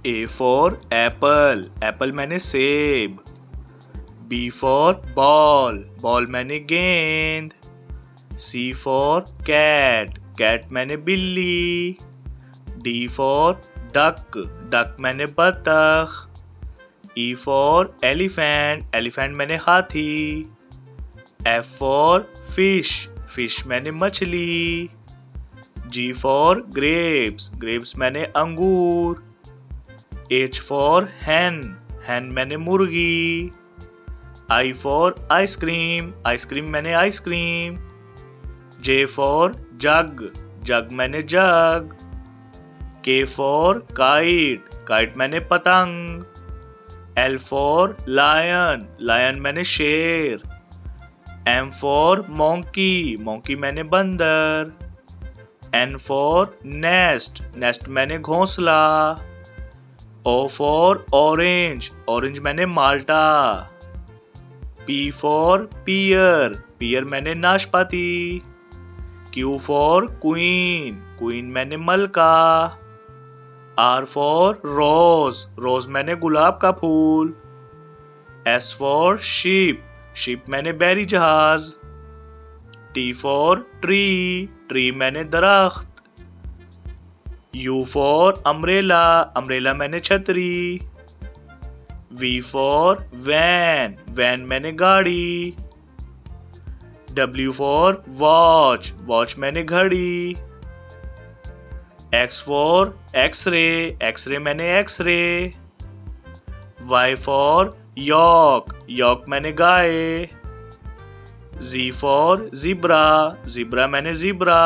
A for apple, apple मैंने सेब. B for ball, ball मैंने गेंद. C for cat, cat मैंने बिल्ली. D for duck, duck मैंने बतख. E for elephant, elephant मैंने हाथी. F for fish, fish मैंने मछली. G for grapes, grapes मैंने अंगूर. H for hen, hen मैंने मुर्गी. I for ice cream, ice cream मैंने ice cream. J for jug, jug मैंने जग. K for kite, kite मैंने पतंग. L for lion, lion मैंने शेर. M for monkey, monkey मैंने बंदर. N for nest, nest मैंने घोंसला. O for orange, orange मैंने माल्टा. P for pear, pear मैंने नाशपाती. Q for queen, queen मैंने मलका. R for rose, rose मैंने गुलाब का फूल. S for sheep, sheep मैंने बैरी जहाज. T for tree, tree मैंने दरख्त. U for umbrella, umbrella मैंने छतरी. V for van, van मैंने गाड़ी. W for watch, watch मैंने घड़ी. X for x-ray, x-ray मैंने x-ray. Y for yak, yak मैंने गाय. Z for zebra, zebra मैंने zebra.